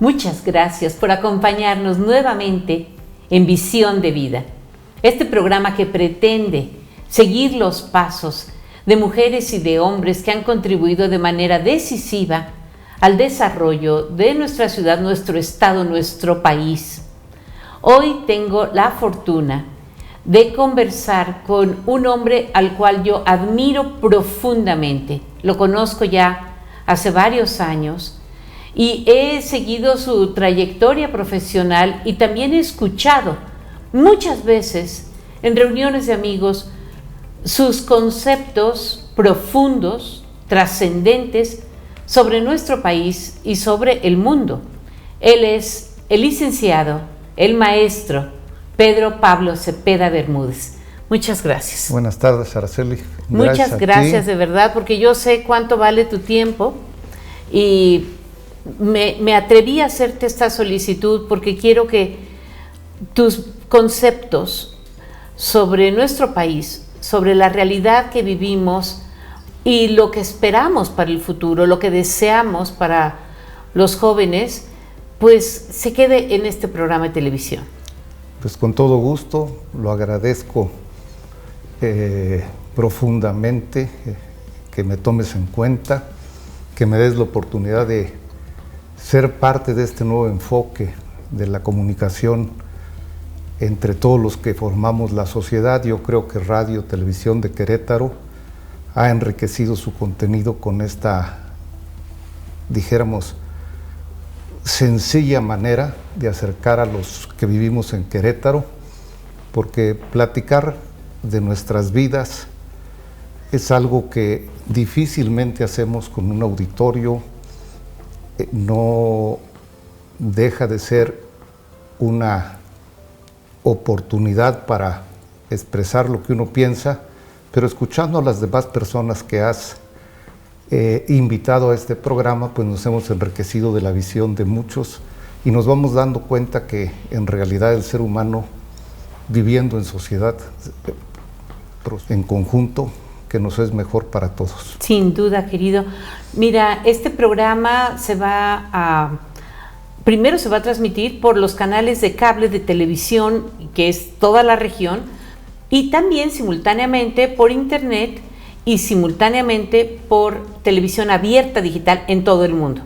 Muchas gracias por acompañarnos nuevamente en Visión de Vida, este programa que pretende seguir los pasos de mujeres y de hombres que han contribuido de manera decisiva al desarrollo de nuestra ciudad, nuestro estado, nuestro país. Hoy tengo la fortuna de conversar con un hombre al cual yo admiro profundamente. Lo conozco ya hace varios años y he seguido su trayectoria profesional y también he escuchado muchas veces en reuniones de amigos sus conceptos profundos, trascendentes sobre nuestro país y sobre el mundo. Él es el licenciado, el maestro Pedro Pablo Cepeda Bermúdez. Muchas gracias. Buenas tardes, Araceli. Muchas gracias de verdad, porque yo sé cuánto vale tu tiempo y me atreví a hacerte esta solicitud porque quiero que tus conceptos sobre nuestro país, sobre la realidad que vivimos y lo que esperamos para el futuro, lo que deseamos para los jóvenes, pues se quede en este programa de televisión. Pues con todo gusto, lo agradezco profundamente que me tomes en cuenta, que me des la oportunidad de ser parte de este nuevo enfoque de la comunicación entre todos los que formamos la sociedad. Yo creo que Radio Televisión de Querétaro ha enriquecido su contenido con esta, dijéramos, sencilla manera de acercar a los que vivimos en Querétaro, porque platicar de nuestras vidas es algo que difícilmente hacemos con un auditorio. No deja de ser una oportunidad para expresar lo que uno piensa, pero escuchando a las demás personas que has invitado a este programa, pues nos hemos enriquecido de la visión de muchos y nos vamos dando cuenta que en realidad el ser humano, viviendo en sociedad, en conjunto, que nos es mejor para todos. Sin duda, querido. Mira, este programa primero se va a transmitir por los canales de cable de televisión, que es toda la región, y también simultáneamente por internet y simultáneamente por televisión abierta digital en todo el mundo.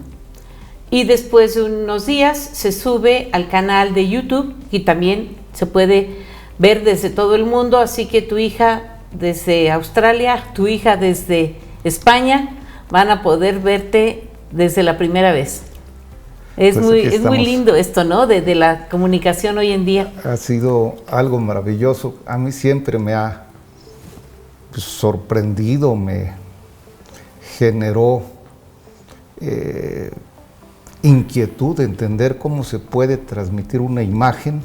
Y después de unos días se sube al canal de YouTube y también se puede ver desde todo el mundo, así que tu hija desde Australia, tu hija desde España, van a poder verte desde la primera vez. Es muy lindo esto, ¿no? De la comunicación hoy en día. Ha sido algo maravilloso. A mí siempre me ha sorprendido, me generó inquietud de entender cómo se puede transmitir una imagen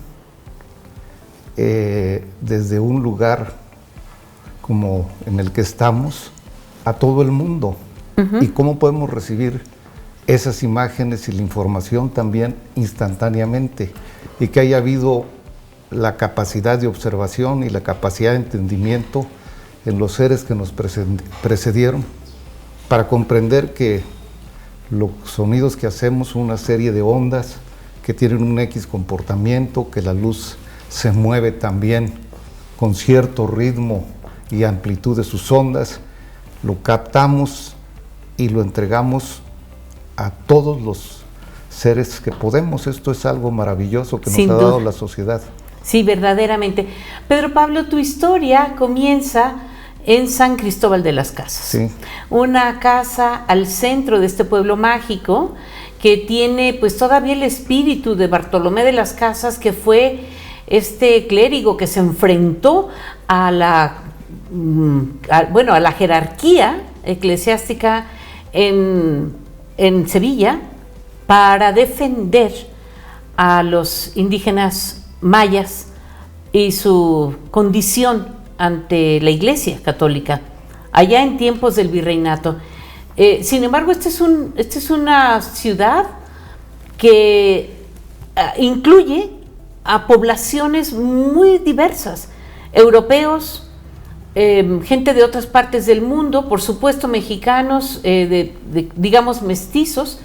desde un lugar como en el que estamos a todo el mundo. Y cómo podemos recibir esas imágenes y la información también instantáneamente, y que haya habido la capacidad de observación y la capacidad de entendimiento en los seres que nos precedieron para comprender que los sonidos que hacemos son una serie de ondas que tienen un X comportamiento, que la luz se mueve también con cierto ritmo y amplitud de sus ondas, lo captamos y lo entregamos a todos los seres que podemos. Esto es algo maravilloso que nos ha dado la sociedad. Sí, verdaderamente. Pedro Pablo, tu historia comienza en San Cristóbal de las Casas, sí. Una casa al centro de este pueblo mágico que tiene pues todavía el espíritu de Bartolomé de las Casas, que fue este clérigo que se enfrentó a la jerarquía eclesiástica en Sevilla para defender a los indígenas mayas y su condición ante la Iglesia Católica, allá en tiempos del virreinato. Sin embargo, esta es una ciudad que incluye a poblaciones muy diversas, europeos, gente de otras partes del mundo, por supuesto mexicanos, digamos mestizos,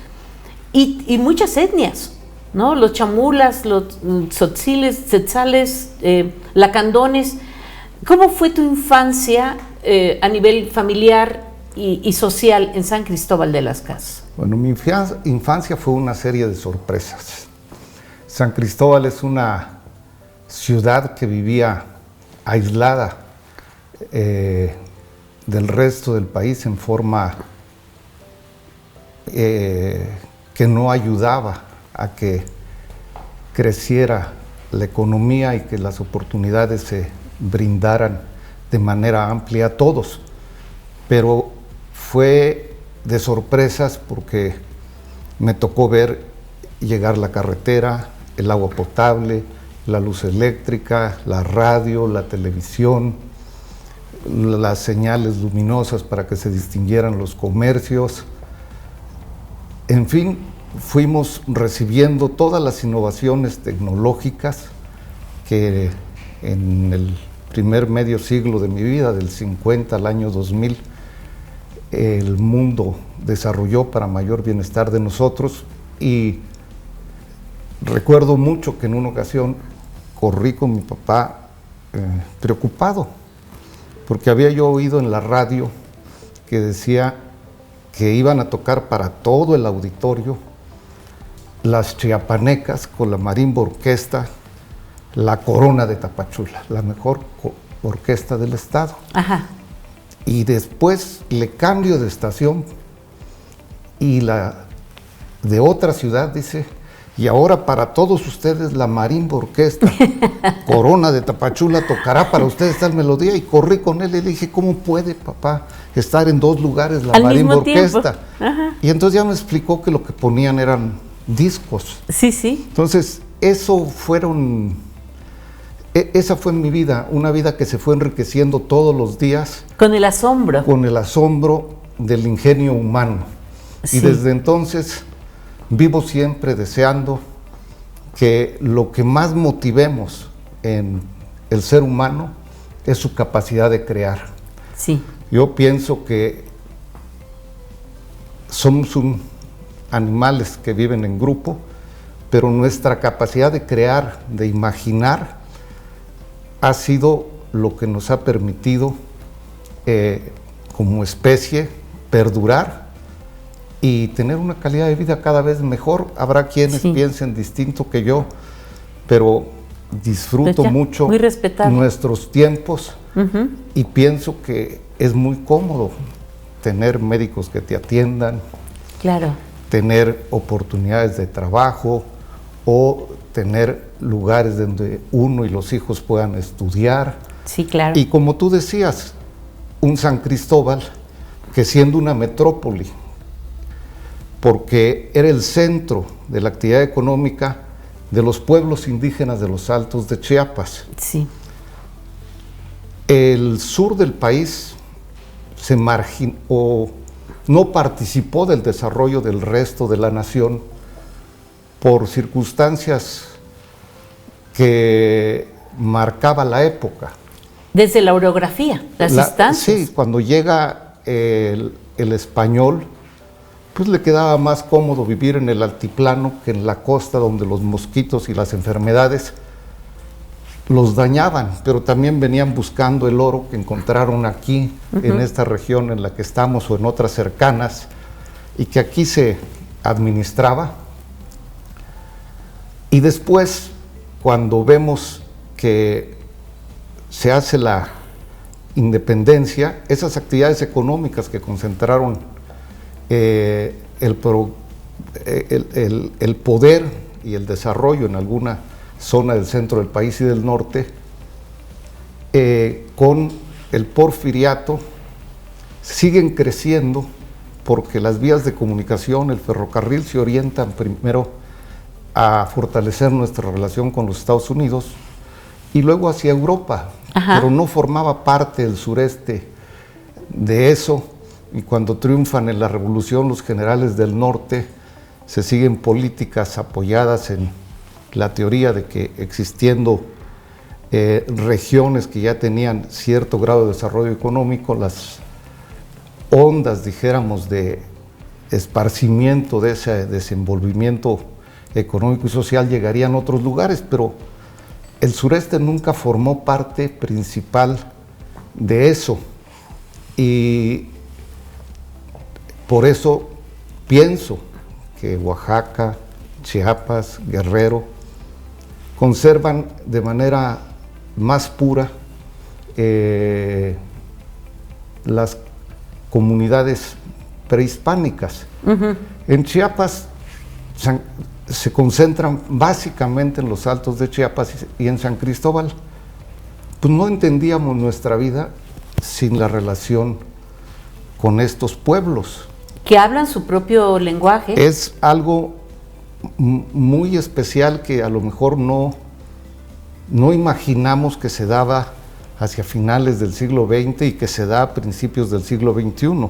y muchas etnias, ¿no? Los chamulas, los tzotziles, tzetzales, lacandones. ¿Cómo fue tu infancia a nivel familiar y social en San Cristóbal de las Casas? Bueno, mi infancia fue una serie de sorpresas. San Cristóbal es una ciudad que vivía aislada del resto del país en forma que no ayudaba a que creciera la economía y que las oportunidades se brindaran de manera amplia a todos. Pero fue de sorpresas porque me tocó ver llegar la carretera, el agua potable, la luz eléctrica, la radio, la televisión, las señales luminosas para que se distinguieran los comercios. En fin, fuimos recibiendo todas las innovaciones tecnológicas que en el primer medio siglo de mi vida, del 50 al año 2000, el mundo desarrolló para mayor bienestar de nosotros. Y recuerdo mucho que en una ocasión corrí con mi papá preocupado, porque había yo oído en la radio que decía que iban a tocar para todo el auditorio las chiapanecas con la marimba orquesta, la Corona de Tapachula, la mejor orquesta del estado. Ajá. Y después le cambio de estación y la de otra ciudad dice, y ahora para todos ustedes la marimba orquesta, Corona de Tapachula tocará para ustedes tal melodía. Y corrí con él y le dije, ¿cómo puede, papá, estar en dos lugares la marimba orquesta? Y entonces ya me explicó que lo que ponían eran discos. Sí, sí. Entonces, esa fue mi vida, una vida que se fue enriqueciendo todos los días. Con el asombro. Con el asombro del ingenio humano. Sí. Y desde entonces vivo siempre deseando que lo que más motivemos en el ser humano es su capacidad de crear. Sí. Yo pienso que somos animales que viven en grupo, pero nuestra capacidad de crear, de imaginar, ha sido lo que nos ha permitido como especie perdurar y tener una calidad de vida cada vez mejor. Habrá quienes piensen distinto que yo, pero disfruto mucho nuestros tiempos y pienso que es muy cómodo tener médicos que te atiendan, claro, tener oportunidades de trabajo o tener lugares donde uno y los hijos puedan estudiar. Sí, claro. Y como tú decías, un San Cristóbal que siendo una metrópoli, porque era el centro de la actividad económica de los pueblos indígenas de los Altos de Chiapas. Sí. El sur del país se marginó o no participó del desarrollo del resto de la nación por circunstancias que marcaba la época. Desde la orografía, las instancias. Sí, cuando llega el español, pues le quedaba más cómodo vivir en el altiplano que en la costa, donde los mosquitos y las enfermedades los dañaban, pero también venían buscando el oro que encontraron aquí, en esta región en la que estamos o en otras cercanas, y que aquí se administraba. Y después, cuando vemos que se hace la independencia, esas actividades económicas que concentraron el poder y el desarrollo en alguna zona del centro del país y del norte, con el porfiriato siguen creciendo porque las vías de comunicación, el ferrocarril, se orientan primero a fortalecer nuestra relación con los Estados Unidos y luego hacia Europa. Ajá. Pero no formaba parte del sureste de eso, y cuando triunfan en la revolución los generales del norte, se siguen políticas apoyadas en la teoría de que existiendo regiones que ya tenían cierto grado de desarrollo económico, las ondas, dijéramos, de esparcimiento de ese desenvolvimiento económico y social llegarían a otros lugares, pero el sureste nunca formó parte principal de eso. Y por eso pienso que Oaxaca, Chiapas, Guerrero conservan de manera más pura las comunidades prehispánicas. En Chiapas se concentran básicamente en los altos de Chiapas y en San Cristóbal. Pues no entendíamos nuestra vida sin la relación con estos pueblos. Que hablan su propio lenguaje. Es algo muy especial que a lo mejor no imaginamos que se daba hacia finales del siglo XX y que se da a principios del siglo XXI.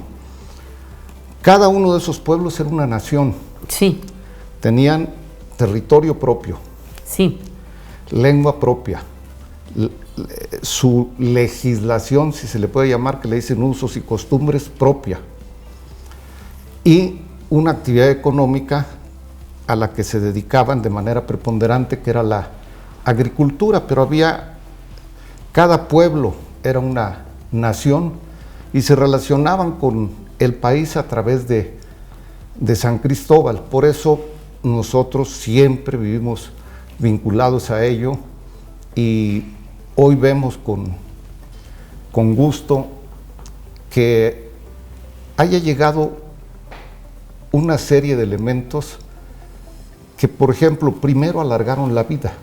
Cada uno de esos pueblos era una nación. Sí. Tenían territorio propio. Sí. Lengua propia. Su legislación, si se le puede llamar, que le dicen usos y costumbres, propia. Y una actividad económica a la que se dedicaban de manera preponderante, que era la agricultura, pero cada pueblo era una nación y se relacionaban con el país a través de San Cristóbal. Por eso nosotros siempre vivimos vinculados a ello y hoy vemos con gusto que haya llegado una serie de elementos que, por ejemplo, primero alargaron la vida.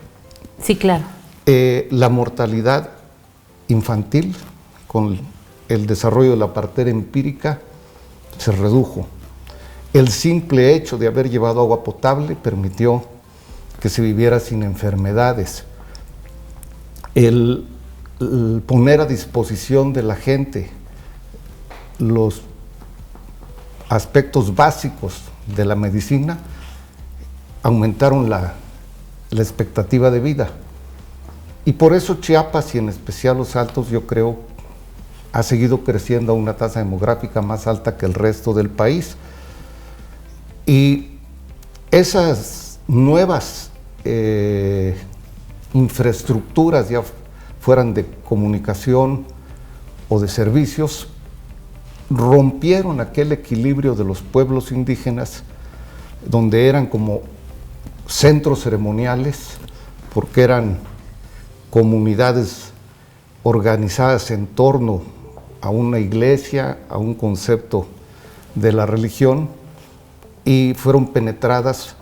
Sí, claro. La mortalidad infantil, con el desarrollo de la partera empírica, se redujo. El simple hecho de haber llevado agua potable permitió que se viviera sin enfermedades. El poner a disposición de la gente los aspectos básicos de la medicina aumentaron la expectativa de vida. Y por eso Chiapas, y en especial los Altos, yo creo, ha seguido creciendo a una tasa demográfica más alta que el resto del país. Y esas nuevas infraestructuras, ya fueran de comunicación o de servicios, rompieron aquel equilibrio de los pueblos indígenas, donde eran como centros ceremoniales, porque eran comunidades organizadas en torno a una iglesia, a un concepto de la religión, y fueron penetradas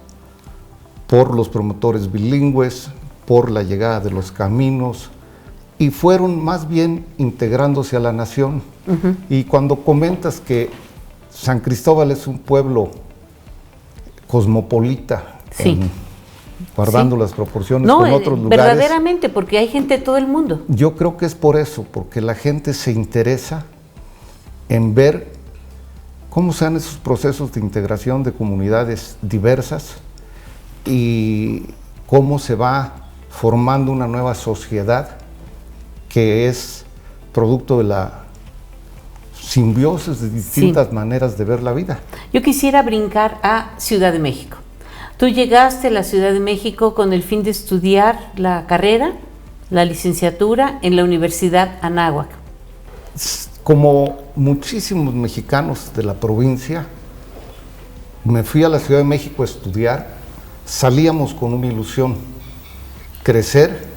por los promotores bilingües, por la llegada de los caminos, y fueron más bien integrándose a la nación. Y cuando comentas que San Cristóbal es un pueblo cosmopolita, sí, guardando sí, las proporciones no, con otros lugares. Verdaderamente, porque hay gente de todo el mundo. Yo creo que es por eso, porque la gente se interesa en ver cómo se dan esos procesos de integración de comunidades diversas y cómo se va formando una nueva sociedad que es producto de la simbiosis de distintas maneras de ver la vida. Yo quisiera brincar a Ciudad de México. Tú llegaste a la Ciudad de México con el fin de estudiar la carrera, la licenciatura en la Universidad Anáhuac. Como muchísimos mexicanos de la provincia, me fui a la Ciudad de México a estudiar. Salíamos con una ilusión: crecer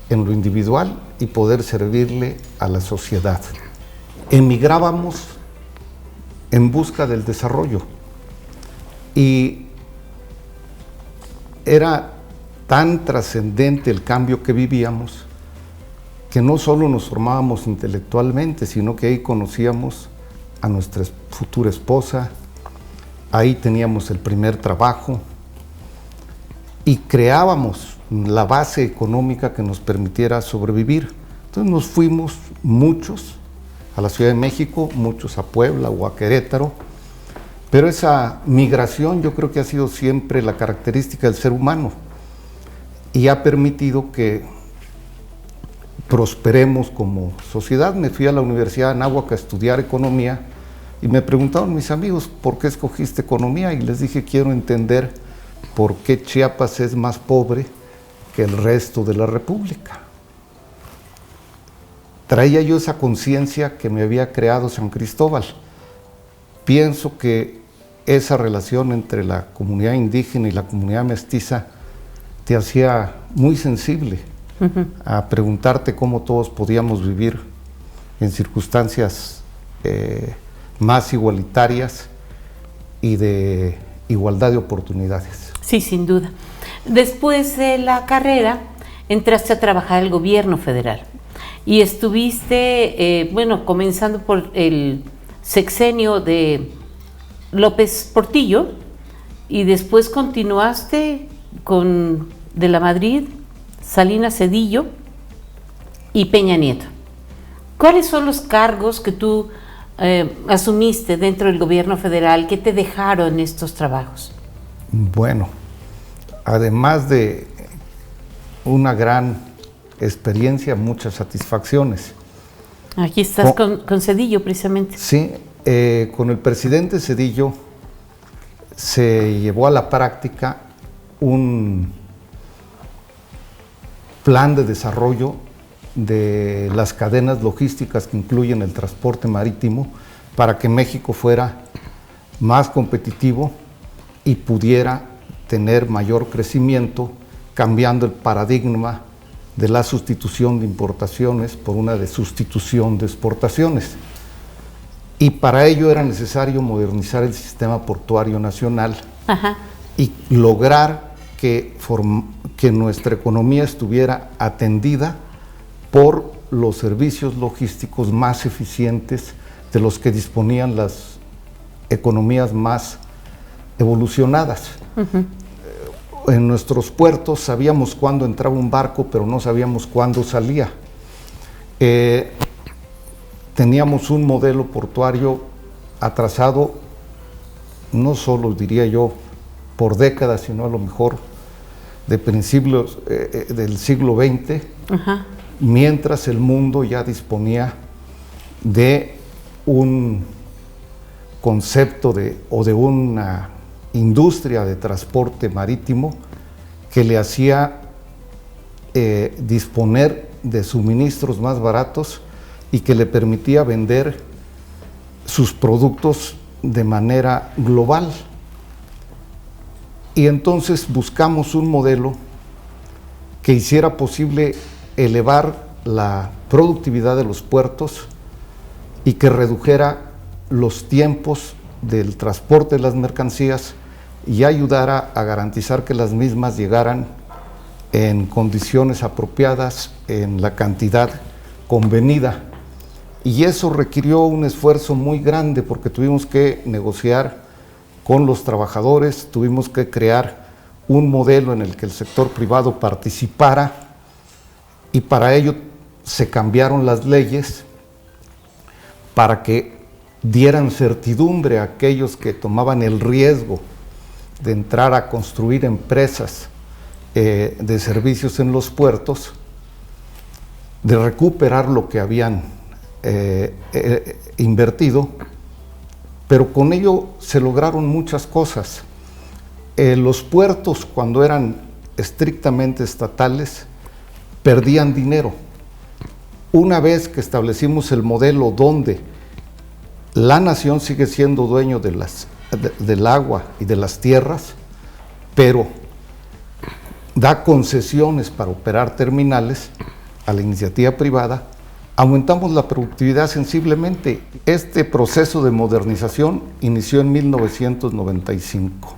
en lo individual y poder servirle a la sociedad. Emigrábamos en busca del desarrollo y era tan trascendente el cambio que vivíamos que no solo nos formábamos intelectualmente, sino que ahí conocíamos a nuestra futura esposa, ahí teníamos el primer trabajo y creábamos la base económica que nos permitiera sobrevivir. Entonces nos fuimos muchos a la Ciudad de México, muchos a Puebla o a Querétaro, pero esa migración yo creo que ha sido siempre la característica del ser humano y ha permitido que prosperemos como sociedad. Me fui a la Universidad de Anáhuac a estudiar economía y me preguntaron mis amigos: ¿por qué escogiste economía? Y les dije: quiero entender por qué Chiapas es más pobre que el resto de la República. Traía yo esa conciencia que me había creado San Cristóbal. Pienso que esa relación entre la comunidad indígena y la comunidad mestiza te hacía muy sensible a preguntarte cómo todos podíamos vivir en circunstancias más igualitarias y de igualdad de oportunidades. Sí, sin duda. Después de la carrera, entraste a trabajar al gobierno federal y estuviste, comenzando por el sexenio de López Portillo y después continuaste con De la Madrid, Salinas Cedillo y Peña Nieto. ¿Cuáles son los cargos que tú asumiste dentro del gobierno federal? ¿Qué te dejaron estos trabajos? Bueno, además de una gran experiencia, muchas satisfacciones. Aquí estás con Cedillo, precisamente. Sí, con el presidente Cedillo se llevó a la práctica un plan de desarrollo de las cadenas logísticas que incluyen el transporte marítimo para que México fuera más competitivo y pudiera tener mayor crecimiento, cambiando el paradigma de la sustitución de importaciones por una de sustitución de exportaciones. Y para ello era necesario modernizar el sistema portuario nacional y lograr que nuestra economía estuviera atendida por los servicios logísticos más eficientes de los que disponían las economías más evolucionadas. En nuestros puertos sabíamos cuándo entraba un barco, pero no sabíamos cuándo salía. Teníamos un modelo portuario atrasado, no solo diría yo por décadas, sino a lo mejor de principios del siglo XX, mientras el mundo ya disponía de un concepto o de una industria de transporte marítimo que le hacía disponer de suministros más baratos y que le permitía vender sus productos de manera global. Y entonces buscamos un modelo que hiciera posible elevar la productividad de los puertos y que redujera los tiempos del transporte de las mercancías y ayudara a garantizar que las mismas llegaran en condiciones apropiadas, en la cantidad convenida. Y eso requirió un esfuerzo muy grande porque tuvimos que negociar con los trabajadores, tuvimos que crear un modelo en el que el sector privado participara y para ello se cambiaron las leyes para que dieran certidumbre a aquellos que tomaban el riesgo de entrar a construir empresas de servicios en los puertos, de recuperar lo que habían invertido, pero con ello se lograron muchas cosas. Los puertos, cuando eran estrictamente estatales, perdían dinero. Una vez que establecimos el modelo donde la nación sigue siendo dueño del agua y de las tierras, pero da concesiones para operar terminales a la iniciativa privada, aumentamos la productividad sensiblemente. Este proceso de modernización inició en 1995.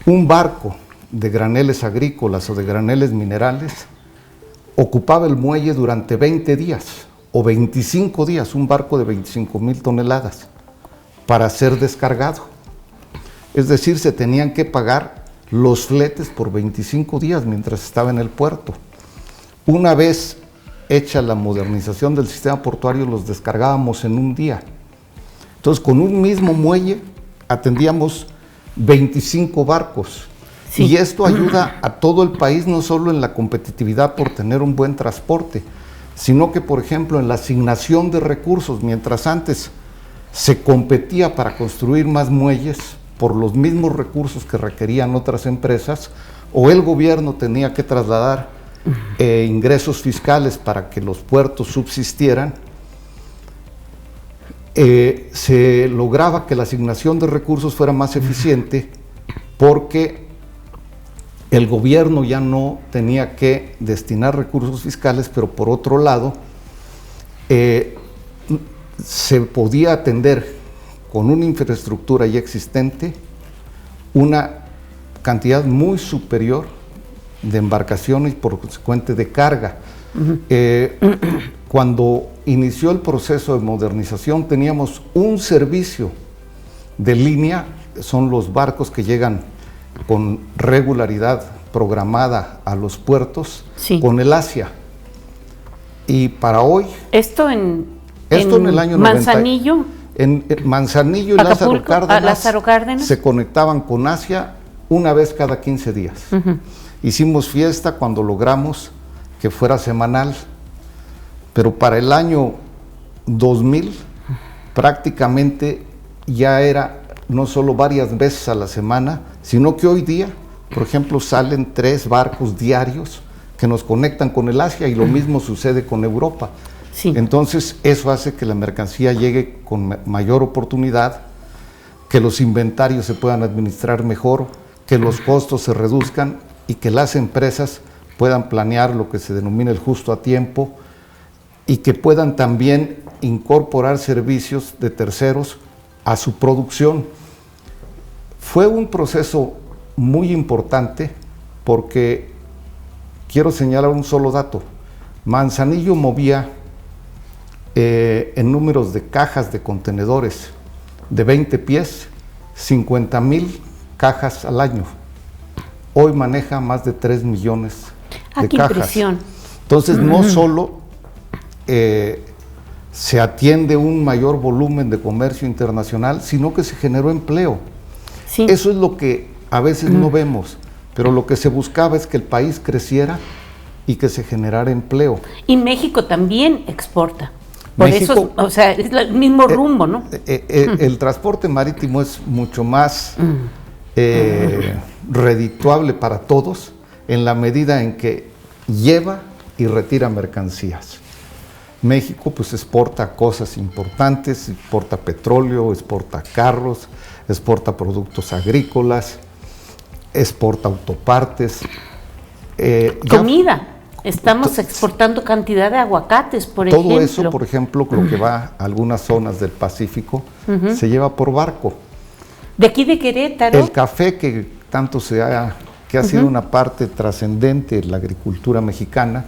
Un barco de graneles agrícolas o de graneles minerales ocupaba el muelle durante 20 días o 25 días, un barco de 25,000 toneladas, para ser descargado. Es decir, se tenían que pagar los fletes por 25 días mientras estaba en el puerto. Una vez hecha la modernización del sistema portuario, los descargábamos en un día. Entonces, con un mismo muelle atendíamos 25 barcos. Sí. Y esto ayuda a todo el país, no solo en la competitividad por tener un buen transporte, sino que, por ejemplo, en la asignación de recursos, mientras antes se competía para construir más muelles, por los mismos recursos que requerían otras empresas, o el gobierno tenía que trasladar ingresos fiscales para que los puertos subsistieran, se lograba que la asignación de recursos fuera más eficiente porque el gobierno ya no tenía que destinar recursos fiscales, pero por otro lado se podía atender con una infraestructura ya existente una cantidad muy superior de embarcaciones y por consecuente de carga. Cuando inició el proceso de modernización teníamos un servicio de línea, son los barcos que llegan con regularidad programada a los puertos, sí, con el Asia. Y para hoy... Esto en el año Manzanillo. 90, en Manzanillo y Lázaro Cárdenas se conectaban con Asia una vez cada 15 días. Hicimos fiesta cuando logramos que fuera semanal, pero para el año 2000 prácticamente ya era no solo varias veces a la semana, sino que hoy día, por ejemplo, salen 3 barcos diarios que nos conectan con el Asia y lo mismo sucede con Europa. Sí. Entonces eso hace que la mercancía llegue con mayor oportunidad, que los inventarios se puedan administrar mejor, que los costos se reduzcan y que las empresas puedan planear lo que se denomina el justo a tiempo y que puedan también incorporar servicios de terceros a su producción. Fue un proceso muy importante porque quiero señalar un solo dato. Manzanillo movía en números de cajas de contenedores de 20 pies, 50,000 cajas al año. Hoy maneja más de 3 millones de qué cajas. Impresión. Entonces no solo se atiende un mayor volumen de comercio internacional, sino que se generó empleo. Sí. Eso es lo que a veces no vemos, pero lo que se buscaba es que el país creciera y que se generara empleo. Y México también exporta. Por México, eso, o sea, es el mismo rumbo, ¿no? El transporte marítimo es mucho más redituable para todos en la medida en que lleva y retira mercancías. México pues exporta cosas importantes, exporta petróleo, exporta carros, exporta productos agrícolas, exporta autopartes. Comida. Estamos exportando cantidad de aguacates, por ejemplo. Todo eso, por ejemplo, lo que va a algunas zonas del Pacífico, se lleva por barco. ¿De aquí de Querétaro? El café que tanto que ha sido una parte trascendente de la agricultura mexicana,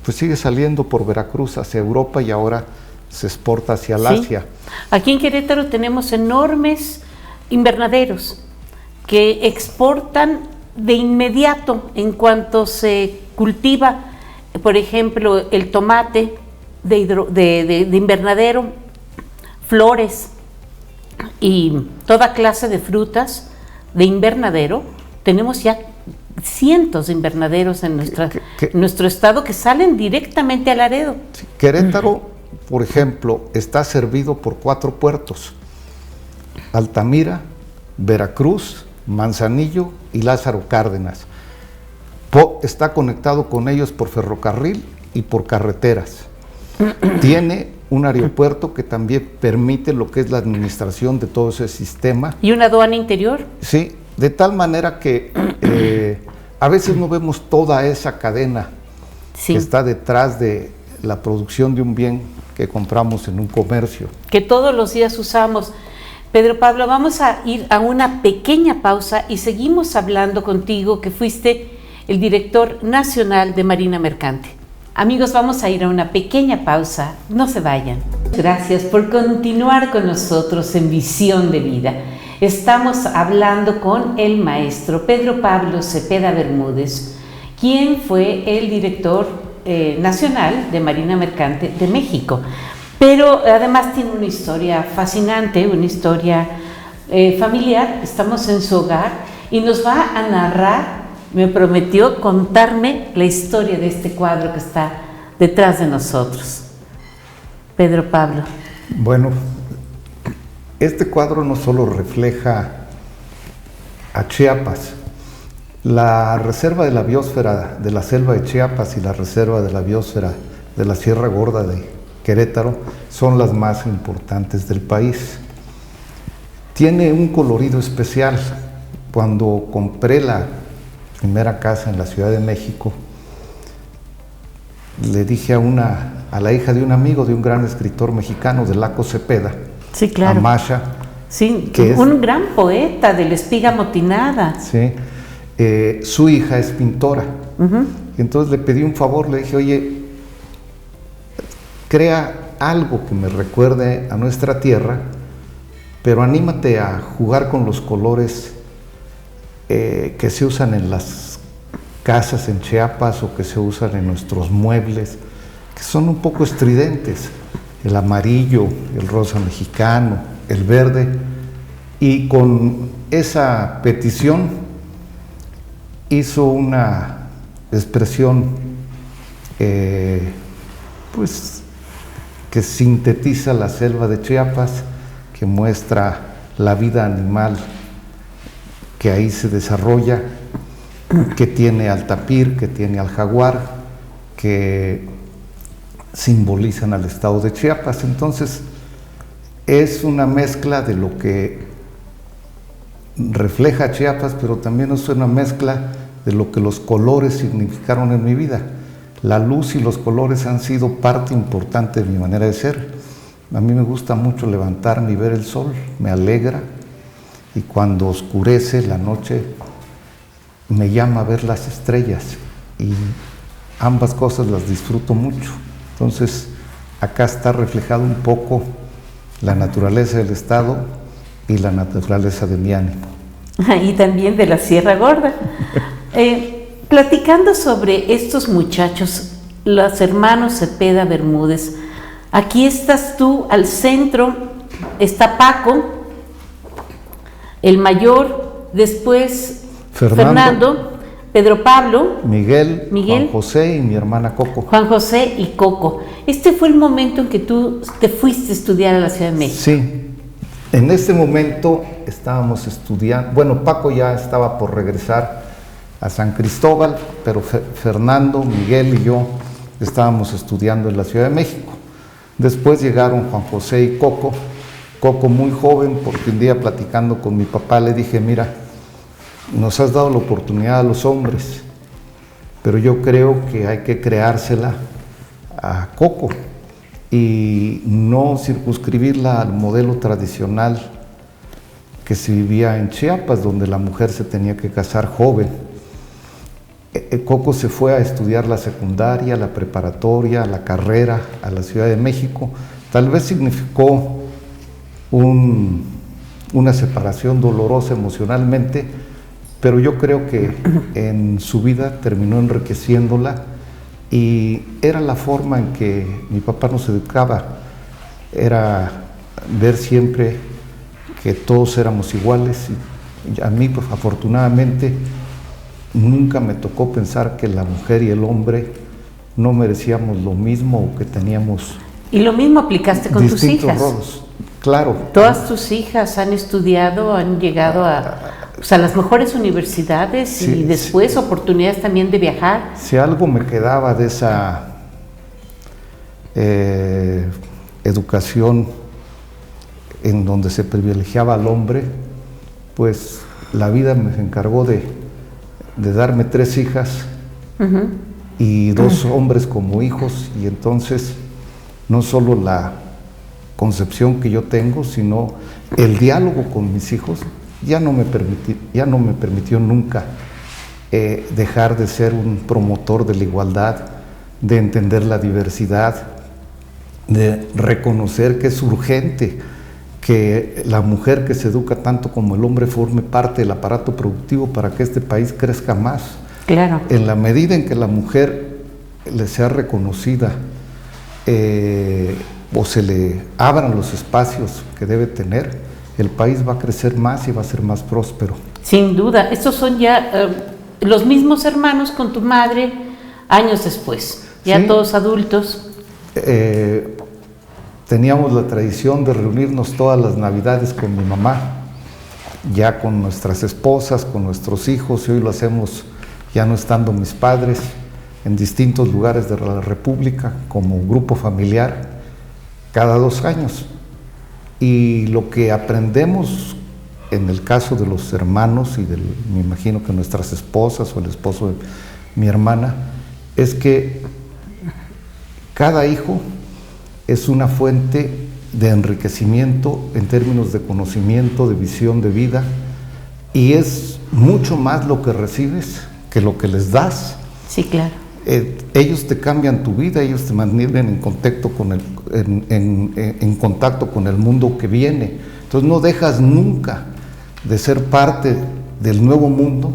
pues sigue saliendo por Veracruz hacia Europa y ahora se exporta hacia el Asia. Aquí en Querétaro tenemos enormes invernaderos que exportan de inmediato en cuanto se cultiva, por ejemplo, el tomate de invernadero, flores y toda clase de frutas de invernadero. Tenemos ya cientos de invernaderos en nuestro estado que salen directamente a Laredo. Sí, Querétaro, por ejemplo, está servido por 4 puertos: Altamira, Veracruz, Manzanillo y Lázaro Cárdenas. Está conectado con ellos por ferrocarril y por carreteras. Tiene un aeropuerto que también permite lo que es la administración de todo ese sistema. ¿Y una aduana interior? Sí, de tal manera que a veces no vemos toda esa cadena que está detrás de la producción de un bien que compramos en un comercio. Que todos los días usamos. Pedro Pablo, vamos a ir a una pequeña pausa y seguimos hablando contigo, que fuiste el director nacional de Marina Mercante. Amigos, vamos a ir a una pequeña pausa, no se vayan. Gracias por continuar con nosotros en Visión de Vida. Estamos hablando con el maestro Pedro Pablo Cepeda Bermúdez, quien fue el director nacional de Marina Mercante de México. Pero además tiene una historia fascinante, una historia familiar. Estamos en su hogar y nos va a narrar, me prometió contarme la historia de este cuadro que está detrás de nosotros. Pedro Pablo. Bueno, este cuadro no solo refleja a Chiapas. La reserva de la biosfera de la selva de Chiapas y la reserva de la biosfera de la Sierra Gorda de Querétaro son las más importantes del país. Tiene un colorido especial. Cuando compré la primera casa en la Ciudad de México, le dije a la hija de un amigo, de un gran escritor mexicano, de Laco Cepeda, sí, claro, a Masha, sí, que un gran poeta de la espiga motinada. Sí, su hija es pintora. Y entonces le pedí un favor, le dije, oye, crea algo que me recuerde a nuestra tierra, pero anímate a jugar con los colores que se usan en las casas en Chiapas o que se usan en nuestros muebles, que son un poco estridentes, el amarillo, el rosa mexicano, el verde. Y con esa petición hizo una expresión pues que sintetiza la selva de Chiapas, que muestra la vida animal que ahí se desarrolla, que tiene al tapir, que tiene al jaguar, que simbolizan al estado de Chiapas. Entonces es una mezcla de lo que refleja Chiapas, pero también es una mezcla de lo que los colores significaron en mi vida. La luz y los colores han sido parte importante de mi manera de ser. A mí me gusta mucho levantarme y ver el sol, me alegra, y cuando oscurece la noche me llama a ver las estrellas, y ambas cosas las disfruto mucho. Entonces acá está reflejado un poco la naturaleza del estado y la naturaleza de mi ánimo. Y también de la Sierra Gorda. Platicando sobre estos muchachos, los hermanos Cepeda Bermúdez, aquí estás tú al centro, está Paco, el mayor, después Fernando, Pedro Pablo, Miguel, Juan José y mi hermana Coco. Juan José y Coco. Este fue el momento en que tú te fuiste a estudiar a la Ciudad de México. Sí, en ese momento estábamos estudiando, bueno, Paco ya estaba por regresar a San Cristóbal, pero Fernando, Miguel y yo estábamos estudiando en la Ciudad de México. Después llegaron Juan José y Coco muy joven, porque un día platicando con mi papá le dije, mira, nos has dado la oportunidad a los hombres, pero yo creo que hay que creársela a Coco y no circunscribirla al modelo tradicional que se vivía en Chiapas, donde la mujer se tenía que casar joven. Coco se fue a estudiar la secundaria, la preparatoria, la carrera a la Ciudad de México. Tal vez significó una separación dolorosa emocionalmente, pero yo creo que en su vida terminó enriqueciéndola, y era la forma en que mi papá nos educaba, era ver siempre que todos éramos iguales, y a mí, pues, afortunadamente nunca me tocó pensar que la mujer y el hombre no merecíamos lo mismo o que teníamos. Y lo mismo aplicaste con tus hijas. Roles. Claro. Todas tus hijas han estudiado, han llegado a las mejores universidades, sí, y después oportunidades también de viajar. Si algo me quedaba de esa educación en donde se privilegiaba al hombre, pues la vida me encargó de darme 3 hijas y 2 hombres como hijos, y entonces no solo la concepción que yo tengo, sino el diálogo con mis hijos ya no me permitió nunca dejar de ser un promotor de la igualdad, de entender la diversidad, de reconocer que es urgente que la mujer, que se educa tanto como el hombre, forme parte del aparato productivo para que este país crezca más. Claro. En la medida en que la mujer le sea reconocida o se le abran los espacios que debe tener, el país va a crecer más y va a ser más próspero. Sin duda. Estos son ya los mismos hermanos con tu madre años después, ya sí, todos adultos. Teníamos la tradición de reunirnos todas las Navidades con mi mamá, ya con nuestras esposas, con nuestros hijos, y hoy lo hacemos ya no estando mis padres, en distintos lugares de la República, como grupo familiar, cada 2 años. Y lo que aprendemos en el caso de los hermanos y me imagino que nuestras esposas o el esposo de mi hermana, es que cada hijo es una fuente de enriquecimiento en términos de conocimiento, de visión de vida, y es mucho más lo que recibes que lo que les das. Sí, claro. Ellos te cambian tu vida, ellos te mantienen en contacto con el mundo que viene. Entonces no dejas nunca de ser parte del nuevo mundo,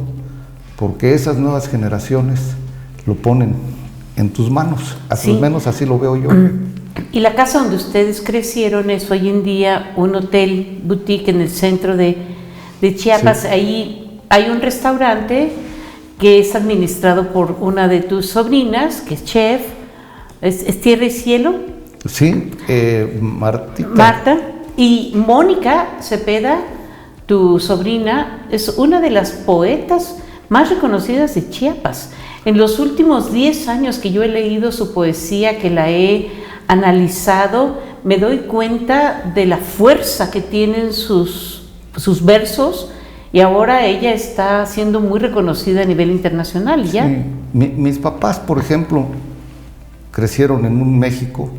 porque esas nuevas generaciones lo ponen en tus manos, Sí. al menos así lo veo yo. Y la casa donde ustedes crecieron es hoy en día un hotel boutique en el centro de Chiapas. Sí. Ahí hay un restaurante que es administrado por una de tus sobrinas, que es chef. ¿Es Tierra y Cielo? Sí, Martita. Marta. Y Mónica Cepeda, tu sobrina, es una de las poetas más reconocidas de Chiapas. En los últimos 10 años que yo he leído su poesía, que la he analizado, me doy cuenta de la fuerza que tienen sus versos, y ahora ella está siendo muy reconocida a nivel internacional. ¿Ya? Sí. Mis papás, por ejemplo, crecieron en un México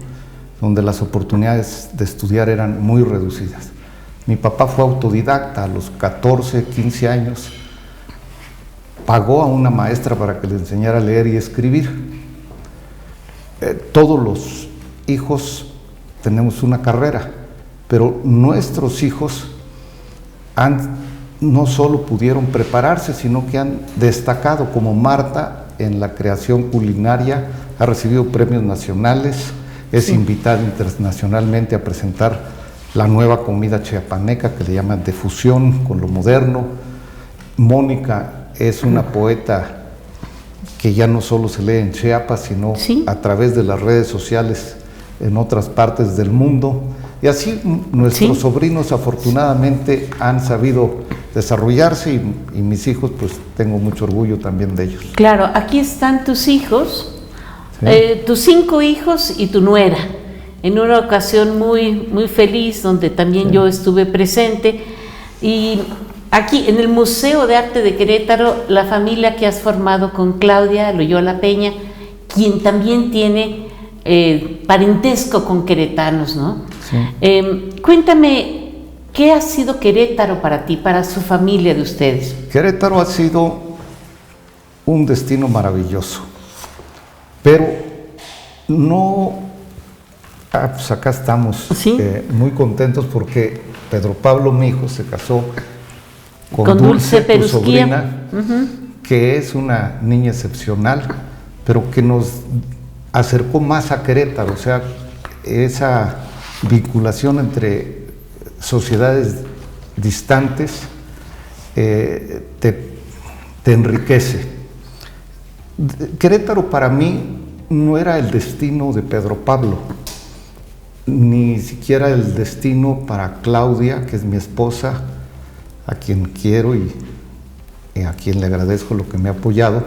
donde las oportunidades de estudiar eran muy reducidas. Mi papá fue autodidacta a los 14, 15 años. Pagó a una maestra para que le enseñara a leer y escribir. Todos los hijos tenemos una carrera, pero nuestros hijos no solo pudieron prepararse, sino que han destacado, como Marta, en la creación culinaria, ha recibido premios nacionales, es invitada internacionalmente a presentar la nueva comida chiapaneca que le llaman de fusión con lo moderno. Mónica es una poeta que ya no solo se lee en Chiapas, sino a través de las redes sociales en otras partes del mundo. Y así nuestros sobrinos afortunadamente han sabido desarrollarse, y mis hijos, pues tengo mucho orgullo también de ellos. Claro, aquí están tus hijos, tus 5 hijos y tu nuera, en una ocasión muy, muy feliz, donde también yo estuve presente. Y aquí en el Museo de Arte de Querétaro, la familia que has formado con Claudia Loyola Peña, quien también tiene parentesco con queretanos, ¿no? Sí. Cuéntame, ¿qué ha sido Querétaro para ti, para su familia de ustedes? Querétaro ha sido un destino maravilloso, pero no... pues acá estamos muy contentos porque Pedro Pablo, mi hijo, se casó con Dulce, tu sobrina, que es una niña excepcional, pero que nos acercó más a Querétaro. O sea, esa vinculación entre sociedades distantes te enriquece. Querétaro para mí no era el destino de Pedro Pablo, ni siquiera el destino para Claudia, que es mi esposa, a quien quiero y a quien le agradezco lo que me ha apoyado.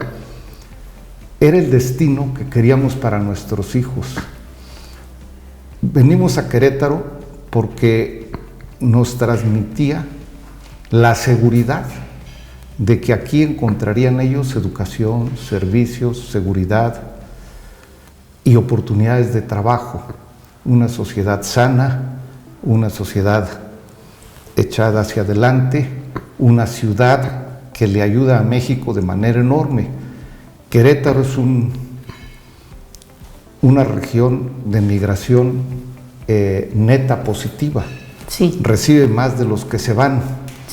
Era el destino que queríamos para nuestros hijos. Venimos a Querétaro porque nos transmitía la seguridad de que aquí encontrarían ellos educación, servicios, seguridad y oportunidades de trabajo. Una sociedad sana, una sociedad echada hacia adelante, una ciudad que le ayuda a México de manera enorme. Querétaro es una región de migración neta positiva. Recibe más de los que se van,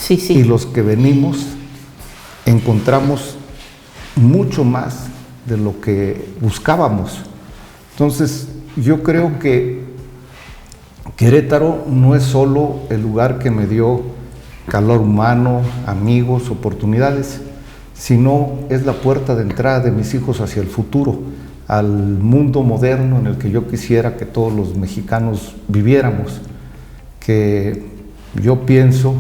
y los que venimos encontramos mucho más de lo que buscábamos. Entonces, yo creo que Querétaro no es solo el lugar que me dio calor humano, amigos, oportunidades, sino es la puerta de entrada de mis hijos hacia el futuro, al mundo moderno en el que yo quisiera que todos los mexicanos viviéramos, que yo pienso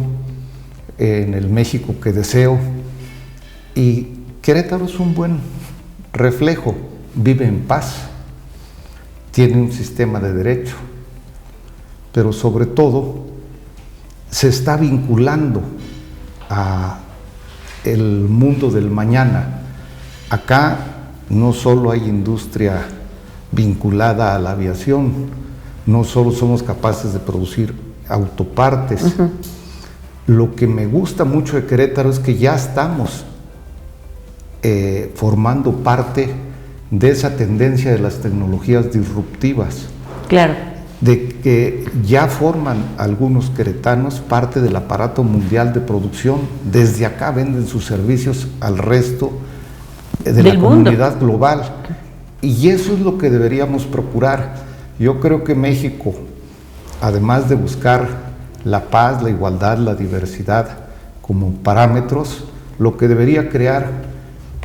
en el México que deseo. Y Querétaro es un buen reflejo, vive en paz, tiene un sistema de derecho, pero sobre todo se está vinculando a el mundo del mañana. Acá no solo hay industria vinculada a la aviación, no solo somos capaces de producir autopartes. Lo que me gusta mucho de Querétaro es que ya estamos formando parte de esa tendencia de las tecnologías disruptivas. Claro. De que ya forman algunos queretanos parte del aparato mundial de producción. Desde acá venden sus servicios al resto de la comunidad global. Y eso es lo que deberíamos procurar. Yo creo que México, además de buscar la paz, la igualdad, la diversidad como parámetros, lo que debería crear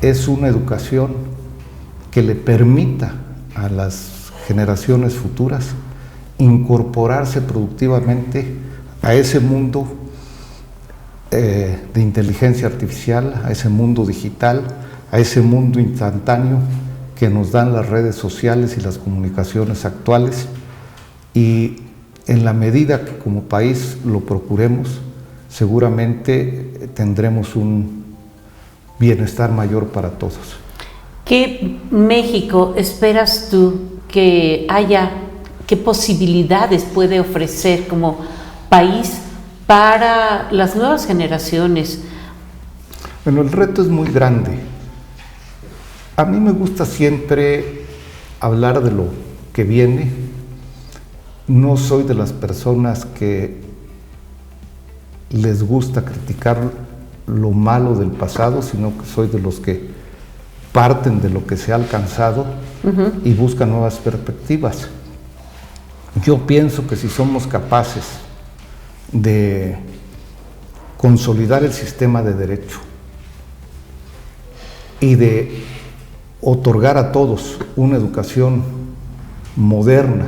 es una educación que le permita a las generaciones futuras incorporarse productivamente a ese mundo de inteligencia artificial, a ese mundo digital, a ese mundo instantáneo que nos dan las redes sociales y las comunicaciones actuales. Y en la medida que como país lo procuremos, seguramente tendremos un bienestar mayor para todos. ¿Qué México esperas tú que haya, qué posibilidades puede ofrecer como país para las nuevas generaciones? Bueno, el reto es muy grande. A mí me gusta siempre hablar de lo que viene. No soy de las personas que les gusta criticar lo malo del pasado, sino que soy de los que parten de lo que se ha alcanzado y buscan nuevas perspectivas. Yo pienso que si somos capaces de consolidar el sistema de derecho y de otorgar a todos una educación moderna,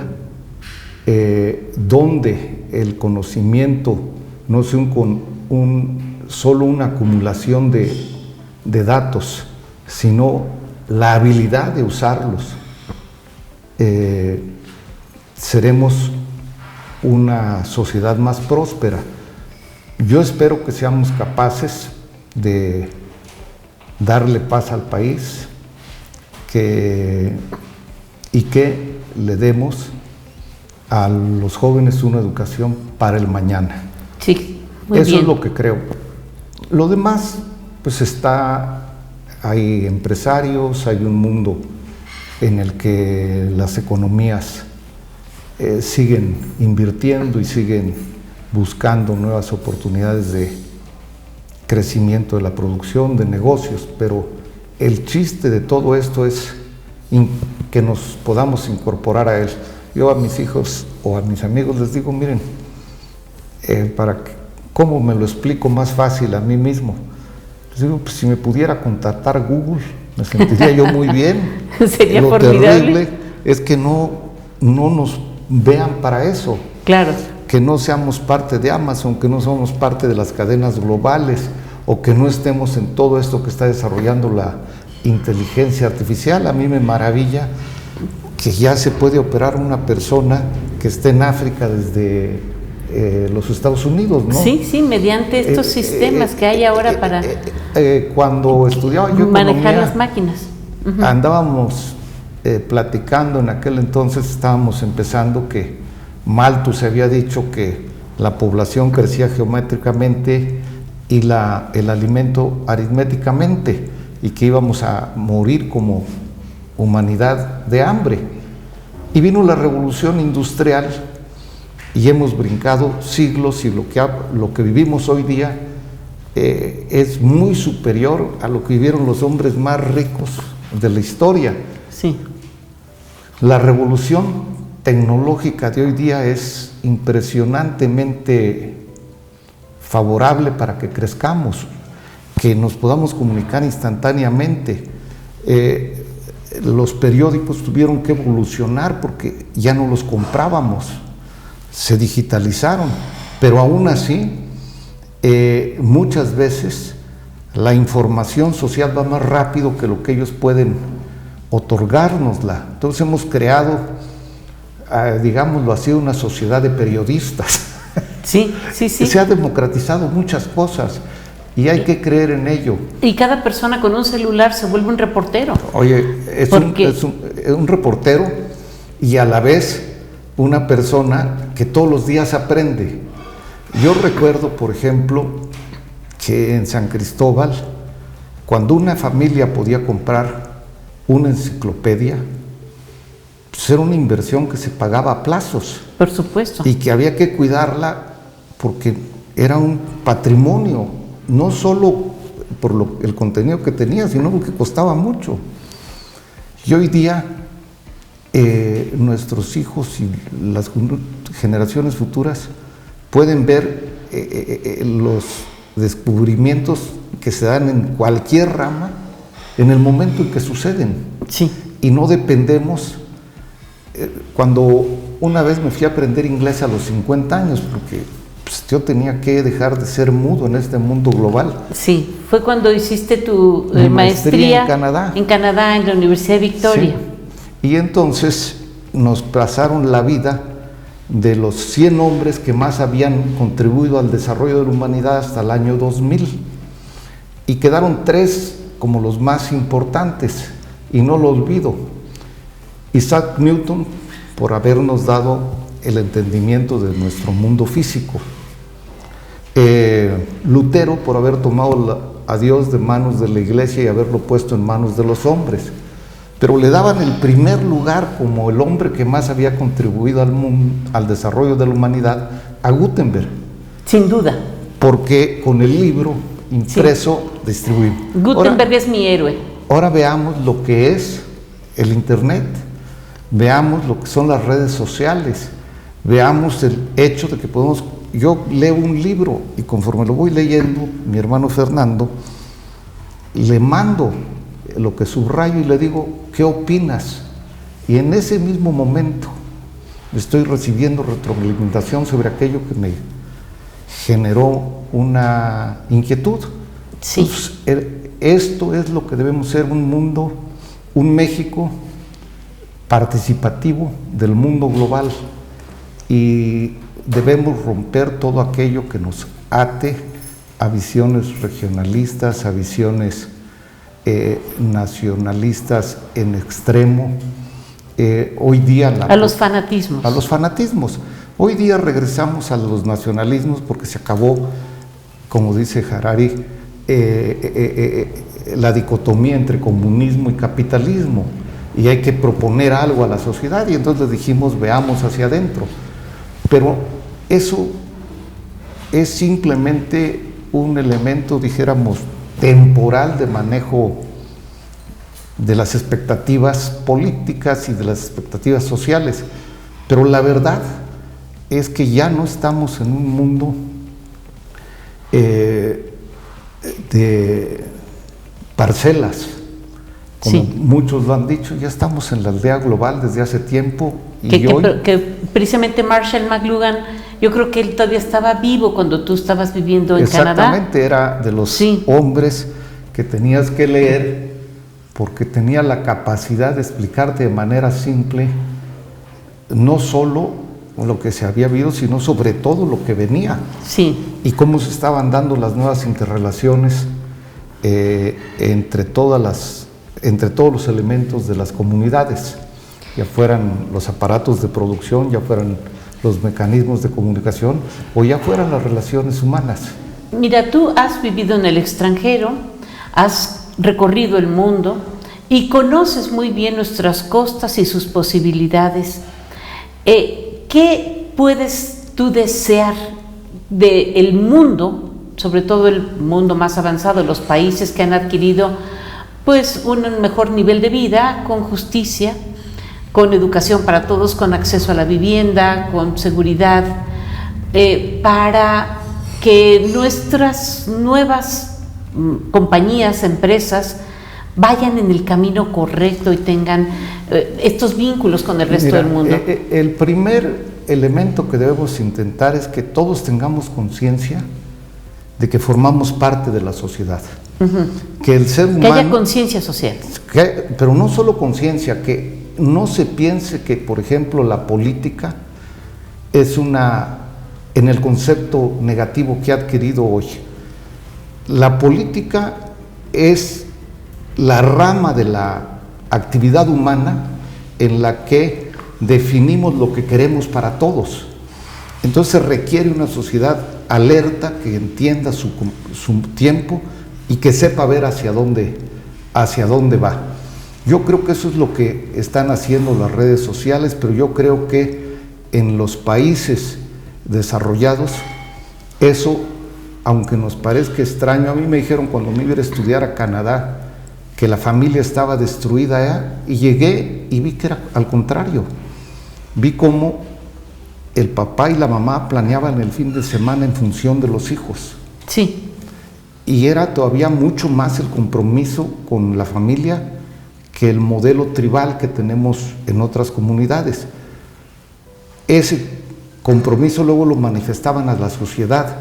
donde el conocimiento no sea solo una acumulación de datos, sino la habilidad de usarlos, seremos una sociedad más próspera. Yo espero que seamos capaces de darle paz al país y que le demos a los jóvenes una educación para el mañana. Sí, muy Eso bien. es lo que creo. Lo demás, pues hay empresarios, hay un mundo en el que las economías siguen invirtiendo y siguen buscando nuevas oportunidades de crecimiento de la producción, de negocios, pero el chiste de todo esto es que nos podamos incorporar a él. Yo a mis hijos o a mis amigos les digo, miren, ¿cómo me lo explico más fácil a mí mismo? Les digo, pues si me pudiera contactar Google, me sentiría yo muy bien. Sería Lo formidable. terrible es que no nos vean para eso. Claro. Que no seamos parte de Amazon, que no somos parte de las cadenas globales, o que no estemos en todo esto que está desarrollando la inteligencia artificial. A mí me maravilla que ya se puede operar una persona que esté en África desde los Estados Unidos, ¿no? Sí, sí, mediante estos sistemas que hay ahora para cuando estudiaba yo manejar economía, las máquinas. andábamos platicando en aquel entonces, estábamos empezando que Malthus había dicho que la población crecía geométricamente y el alimento aritméticamente, y que íbamos a morir como humanidad de hambre. Y vino la revolución industrial y hemos brincado siglos, y lo que vivimos hoy día es muy superior a lo que vivieron los hombres más ricos de la historia. Sí. La revolución tecnológica de hoy día es impresionantemente favorable para que crezcamos, que nos podamos comunicar instantáneamente. Los periódicos tuvieron que evolucionar porque ya no los comprábamos, se digitalizaron, pero aún así muchas veces la información social va más rápido que lo que ellos pueden otorgárnosla. Entonces hemos creado, digámoslo así, una sociedad de periodistas. Sí, sí, sí. Se ha democratizado muchas cosas y hay que creer en ello. Y cada persona con un celular se vuelve un reportero. Oye, es un reportero y a la vez una persona que todos los días aprende. Yo recuerdo, por ejemplo, que en San Cristóbal, cuando una familia podía comprar una enciclopedia, pues era una inversión que se pagaba a plazos. Por supuesto. Y que había que cuidarla porque era un patrimonio, no solo por el contenido que tenía, sino porque costaba mucho. Y hoy día nuestros hijos y las generaciones futuras pueden ver los descubrimientos que se dan en cualquier rama en el momento en que suceden. Sí. Y no dependemos. Cuando una vez me fui a aprender inglés a los 50 años, porque pues, yo tenía que dejar de ser mudo en este mundo global. Sí, fue cuando hiciste tu maestría en Canadá. En Canadá, en la Universidad de Victoria. Sí. Y entonces nos pasaron la vida de los 100 hombres que más habían contribuido al desarrollo de la humanidad hasta el año 2000. Y quedaron 3 como los más importantes, y no lo olvido. Isaac Newton, por habernos dado el entendimiento de nuestro mundo físico. Lutero, por haber tomado a Dios de manos de la iglesia y haberlo puesto en manos de los hombres. Pero le daban el primer lugar como el hombre que más había contribuido al mundo, al desarrollo de la humanidad, a Gutenberg. Sin duda. Porque con el libro impreso distribuimos. Gutenberg es mi héroe. Ahora veamos lo que es el Internet. Veamos lo que son las redes sociales, veamos el hecho de que podemos, yo leo un libro y conforme lo voy leyendo, mi hermano Fernando, le mando lo que subrayo y le digo, ¿qué opinas? Y en ese mismo momento estoy recibiendo retroalimentación sobre aquello que me generó una inquietud. Sí. Entonces, esto es lo que debemos ser, un mundo, un México participativo del mundo global, y debemos romper todo aquello que nos ate a visiones regionalistas, a visiones nacionalistas en extremo. Hoy día a los fanatismos. A los fanatismos. Hoy día regresamos a los nacionalismos porque se acabó, como dice Harari, la dicotomía entre comunismo y capitalismo. Y hay que proponer algo a la sociedad, y entonces dijimos, veamos hacia adentro. Pero eso es simplemente un elemento, dijéramos, temporal de manejo de las expectativas políticas y de las expectativas sociales. Pero la verdad es que ya no estamos en un mundo de parcelas. Como muchos lo han dicho, ya estamos en la aldea global desde hace tiempo. Que precisamente Marshall McLuhan, yo creo que él todavía estaba vivo cuando tú estabas viviendo en Canadá. Exactamente, era de los hombres que tenías que leer porque tenía la capacidad de explicarte de manera simple no solo lo que se había vivido, sino sobre todo lo que venía. Sí. Y cómo se estaban dando las nuevas interrelaciones entre todos los elementos de las comunidades, ya fueran los aparatos de producción, ya fueran los mecanismos de comunicación o ya fueran las relaciones humanas. Mira, tú has vivido en el extranjero, has recorrido el mundo y conoces muy bien nuestras costas y sus posibilidades. ¿Qué puedes tú desear del mundo, sobre todo el mundo más avanzado, los países que han adquirido pues un mejor nivel de vida, con justicia, con educación para todos, con acceso a la vivienda, con seguridad, para que nuestras nuevas compañías, empresas, vayan en el camino correcto y tengan estos vínculos con el resto del mundo? El primer elemento que debemos intentar es que todos tengamos conciencia de que formamos parte de la sociedad. Que el ser humano... Que haya conciencia social. Pero no solo conciencia, que no se piense que, por ejemplo, la política es en el concepto negativo que ha adquirido hoy. La política es la rama de la actividad humana en la que definimos lo que queremos para todos. Entonces requiere una sociedad alerta, que entienda su tiempo y que sepa ver hacia dónde va. Yo creo que eso es lo que están haciendo las redes sociales, pero yo creo que en los países desarrollados, eso, aunque nos parezca extraño, a mí me dijeron cuando me iba a estudiar a Canadá que la familia estaba destruida allá, y llegué y vi que era al contrario. Vi cómo el papá y la mamá planeaban el fin de semana en función de los hijos. Sí. Y era todavía mucho más el compromiso con la familia que el modelo tribal que tenemos en otras comunidades. Ese compromiso luego lo manifestaban a la sociedad.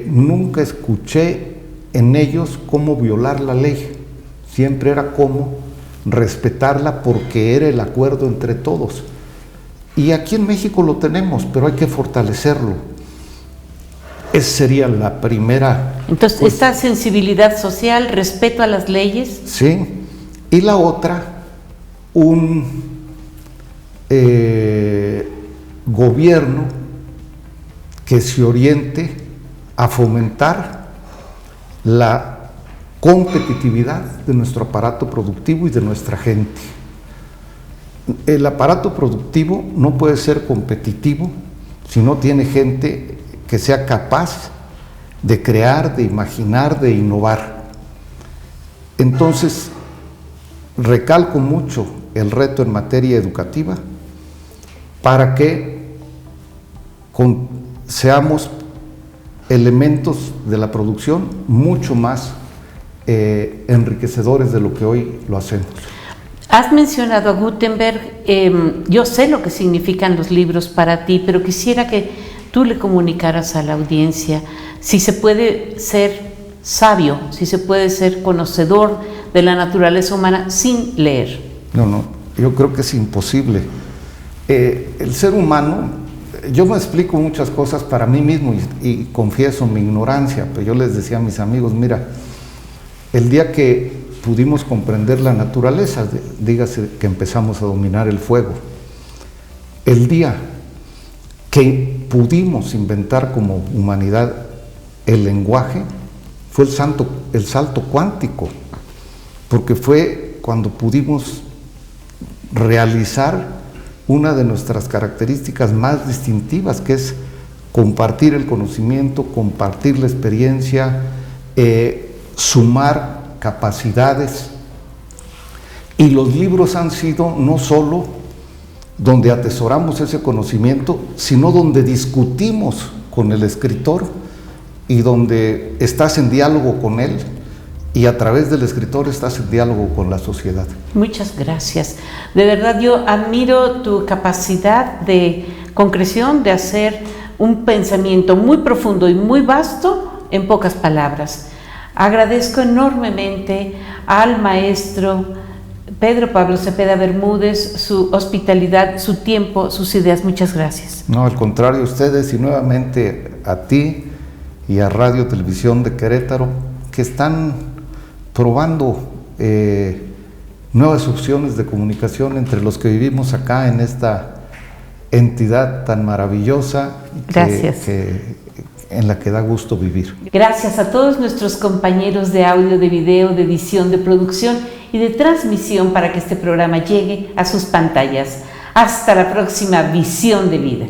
Nunca escuché en ellos cómo violar la ley, siempre era cómo respetarla, porque era el acuerdo entre todos. Y aquí en México lo tenemos, pero hay que fortalecerlo. Esa sería la primera. Entonces, esta sensibilidad social, respeto a las leyes. Sí. Y la otra, un gobierno que se oriente a fomentar la competitividad de nuestro aparato productivo y de nuestra gente. El aparato productivo no puede ser competitivo si no tiene gente que sea capaz de crear, de imaginar, de innovar. Entonces, recalco mucho el reto en materia educativa para que seamos elementos de la producción mucho más enriquecedores de lo que hoy lo hacemos. Has mencionado a Gutenberg, yo sé lo que significan los libros para ti, pero quisiera que tú le comunicaras a la audiencia si se puede ser sabio, si se puede ser conocedor de la naturaleza humana sin leer. No, yo creo que es imposible. El ser humano, yo me explico muchas cosas para mí mismo y confieso mi ignorancia, pero yo les decía a mis amigos, mira, el día que pudimos comprender la naturaleza, dígase que empezamos a dominar el fuego, el día que pudimos inventar como humanidad el lenguaje, fue el salto cuántico, porque fue cuando pudimos realizar una de nuestras características más distintivas, que es compartir el conocimiento, compartir la experiencia, sumar capacidades. Y los libros han sido no solo donde atesoramos ese conocimiento, sino donde discutimos con el escritor y donde estás en diálogo con él, y a través del escritor estás en diálogo con la sociedad. Muchas gracias. De verdad, yo admiro tu capacidad de concreción, de hacer un pensamiento muy profundo y muy vasto en pocas palabras. Agradezco enormemente al maestro Pedro Pablo Cepeda Bermúdez su hospitalidad, su tiempo, sus ideas. Muchas gracias. No, al contrario, ustedes, y nuevamente a ti y a Radio Televisión de Querétaro, que están probando nuevas opciones de comunicación entre los que vivimos acá en esta entidad tan maravillosa. Gracias. En la que da gusto vivir. Gracias a todos nuestros compañeros de audio, de video, de edición, de producción y de transmisión para que este programa llegue a sus pantallas. Hasta la próxima Visión de Vida.